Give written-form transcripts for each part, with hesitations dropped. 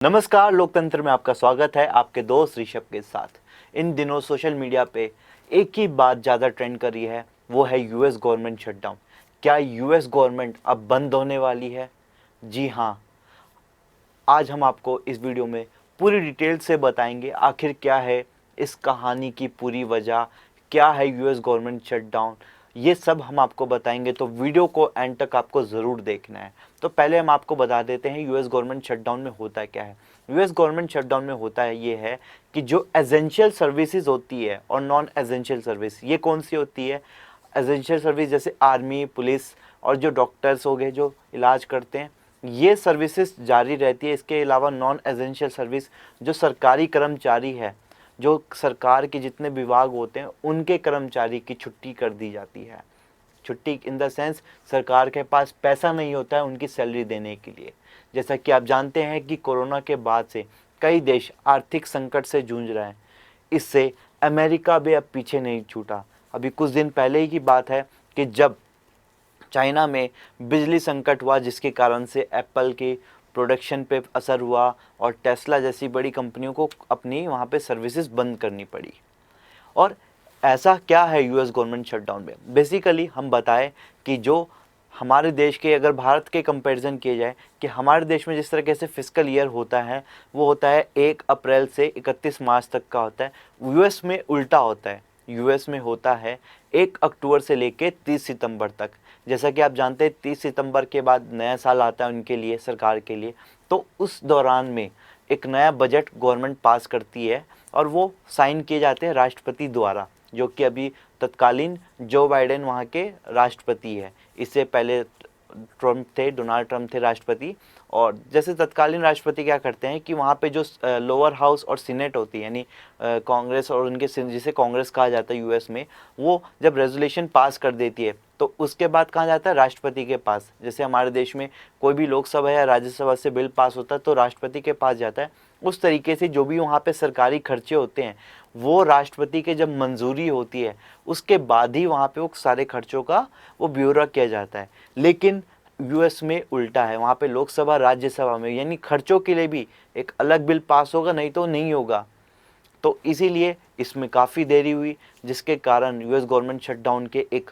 नमस्कार, लोकतंत्र में आपका स्वागत है। आपके दोस्त ऋषभ के साथ। इन दिनों सोशल मीडिया पे एक ही बात ज़्यादा ट्रेंड कर रही है, वो है यूएस गवर्नमेंट शटडाउन। क्या यूएस गवर्नमेंट अब बंद होने वाली है? जी हाँ, आज हम आपको इस वीडियो में पूरी डिटेल से बताएंगे आखिर क्या है इस कहानी की पूरी वजह, क्या है यूएस गवर्नमेंट शटडाउन, ये सब हम आपको बताएंगे। तो वीडियो को एंड तक आपको ज़रूर देखना है। तो पहले हम आपको बता देते हैं यूएस गवर्नमेंट शटडाउन में होता क्या है। यूएस गवर्नमेंट शटडाउन में होता है ये है कि जो एसेंशियल सर्विसेज होती है और नॉन एसेंशियल सर्विस, ये कौन सी होती है? एसेंशियल सर्विस जैसे आर्मी, पुलिस और जो डॉक्टर्स हो गए जो इलाज करते हैं, ये सर्विसेज जारी रहती है। इसके अलावा नॉन एसेंशियल सर्विस जो सरकारी कर्मचारी है, जो सरकार के जितने विभाग होते हैं उनके कर्मचारी की छुट्टी कर दी जाती है। छुट्टी इन द सेंस सरकार के पास पैसा नहीं होता है उनकी सैलरी देने के लिए। जैसा कि आप जानते हैं कि कोरोना के बाद से कई देश आर्थिक संकट से जूझ रहे हैं। इससे अमेरिका भी अब पीछे नहीं छूटा। अभी कुछ दिन पहले ही की बात है कि जब चाइना में बिजली संकट हुआ, जिसके कारण से एप्पल के प्रोडक्शन पे असर हुआ और टेस्ला जैसी बड़ी कंपनियों को अपनी वहाँ पे सर्विसेज बंद करनी पड़ी। और ऐसा क्या है यूएस गवर्नमेंट शटडाउन में? बेसिकली हम बताएं कि जो हमारे देश के, अगर भारत के कंपैरिजन किए जाए कि हमारे देश में जिस तरीके से फिस्कल ईयर होता है वो होता है 1 अप्रैल से 31 मार्च तक का होता है। यूएस में उल्टा होता है। यूएस में होता है 1 अक्टूबर से लेके 30 सितंबर तक। जैसा कि आप जानते हैं 30 सितंबर के बाद नया साल आता है उनके लिए, सरकार के लिए। तो उस दौरान में एक नया बजट गवर्नमेंट पास करती है और वो साइन किए जाते हैं राष्ट्रपति द्वारा, जो कि अभी तत्कालीन जो बाइडेन वहाँ के राष्ट्रपति है। इससे पहले ट्रम्प थे, डोनाल्ड ट्रम्प थे राष्ट्रपति। और जैसे तत्कालीन राष्ट्रपति क्या करते हैं कि वहाँ पे जो लोअर हाउस और सीनेट होती है, यानी कांग्रेस और उनके, जिसे कांग्रेस कहा जाता है यूएस में, वो जब रेजोल्यूशन पास कर देती है तो उसके बाद कहाँ जाता है? राष्ट्रपति के पास। जैसे हमारे देश में कोई भी लोकसभा या राज्यसभा से बिल पास होता है तो राष्ट्रपति के पास जाता है। उस तरीके से जो भी वहाँ पे सरकारी खर्चे होते हैं वो राष्ट्रपति के जब मंजूरी होती है उसके बाद ही वहाँ पे वो सारे खर्चों का वो ब्यौरा किया जाता है। लेकिन यूएस में उल्टा है। वहाँ पे लोकसभा राज्यसभा में यानी खर्चों के लिए भी एक अलग बिल पास होगा, नहीं तो नहीं होगा। तो इसीलिए इसमें काफ़ी देरी हुई, जिसके कारण यूएस गवर्नमेंट शटडाउन के एक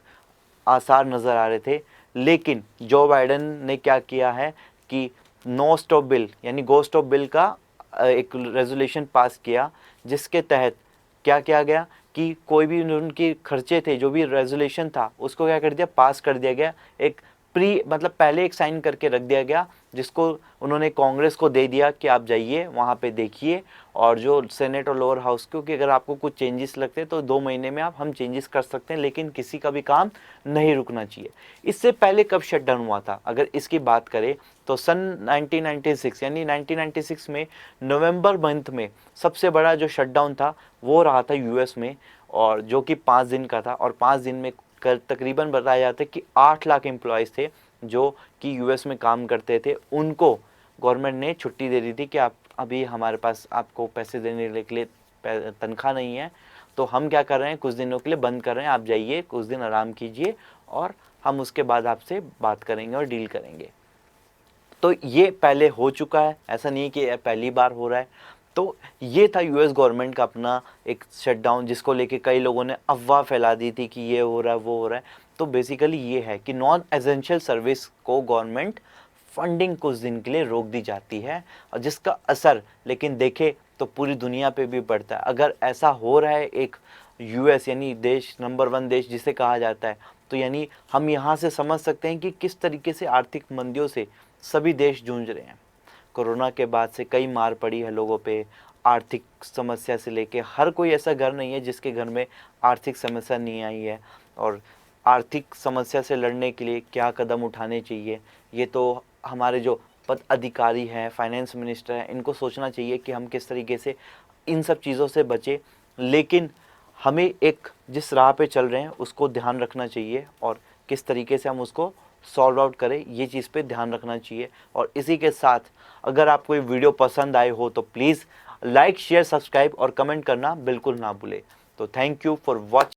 आसार नज़र आ रहे थे। लेकिन जो बाइडेन ने क्या किया है कि नो स्टॉप बिल यानी गो स्टॉप बिल का एक रेजोल्यूशन पास किया, जिसके तहत क्या किया गया कि कोई भी उनके खर्चे थे, जो भी रेजोल्यूशन था उसको क्या कर दिया, पास कर दिया गया। एक मतलब पहले एक साइन करके रख दिया गया, जिसको उन्होंने कांग्रेस को दे दिया कि आप जाइए वहाँ पे देखिए। और जो सेनेट और लोअर हाउस, क्योंकि अगर आपको कुछ चेंजेस लगते हैं तो 2 महीने में हम चेंजेस कर सकते हैं, लेकिन किसी का भी काम नहीं रुकना चाहिए। इससे पहले कब शटडाउन हुआ था अगर इसकी बात करें तो सन 1996 यानी 1996 में नवंबर मंथ में सबसे बड़ा जो शटडाउन था वो रहा था यूएस में, और जो कि 5 दिन का था। और 5 दिन में तकरीबन बताया जाता है कि 8 लाख एम्प्लॉयज़ थे जो कि यूएस में काम करते थे। उनको गवर्नमेंट ने छुट्टी दे दी थी कि आप अभी हमारे पास आपको पैसे देने के लिए तनख्वाह नहीं है, तो हम क्या कर रहे हैं, कुछ दिनों के लिए बंद कर रहे हैं, आप जाइए कुछ दिन आराम कीजिए और हम उसके बाद आपसे बात करेंगे और डील करेंगे। तो ये पहले हो चुका है, ऐसा नहीं है कि पहली बार हो रहा है। तो ये था यूएस गवर्नमेंट का अपना एक शटडाउन, जिसको लेके कई लोगों ने अफवाह फैला दी थी कि ये हो रहा है वो हो रहा है। तो बेसिकली ये है कि नॉन एसेंशियल सर्विस को गवर्नमेंट फंडिंग कुछ दिन के लिए रोक दी जाती है, और जिसका असर लेकिन देखे तो पूरी दुनिया पे भी पड़ता है। अगर ऐसा हो रहा है एक यूएस यानी देश नंबर 1 देश जिसे कहा जाता है, तो यानी हम यहाँ से समझ सकते हैं कि किस तरीके से आर्थिक मंदियों से सभी देश जूझ रहे हैं। कोरोना के बाद से कई मार पड़ी है लोगों पे, आर्थिक समस्या से लेके हर कोई ऐसा घर नहीं है जिसके घर में आर्थिक समस्या नहीं आई है। और आर्थिक समस्या से लड़ने के लिए क्या कदम उठाने चाहिए, ये तो हमारे जो पद अधिकारी हैं, फाइनेंस मिनिस्टर हैं, इनको सोचना चाहिए कि हम किस तरीके से इन सब चीज़ों से बचें। लेकिन हमें एक जिस राह पे चल रहे हैं उसको ध्यान रखना चाहिए, और किस तरीके से हम उसको सॉल्व आउट करें ये चीज़ पे ध्यान रखना चाहिए। और इसी के साथ अगर आपको ये वीडियो पसंद आए हो तो प्लीज़ लाइक, शेयर, सब्सक्राइब और कमेंट करना बिल्कुल ना भूलें। तो थैंक यू फॉर वॉचिंग।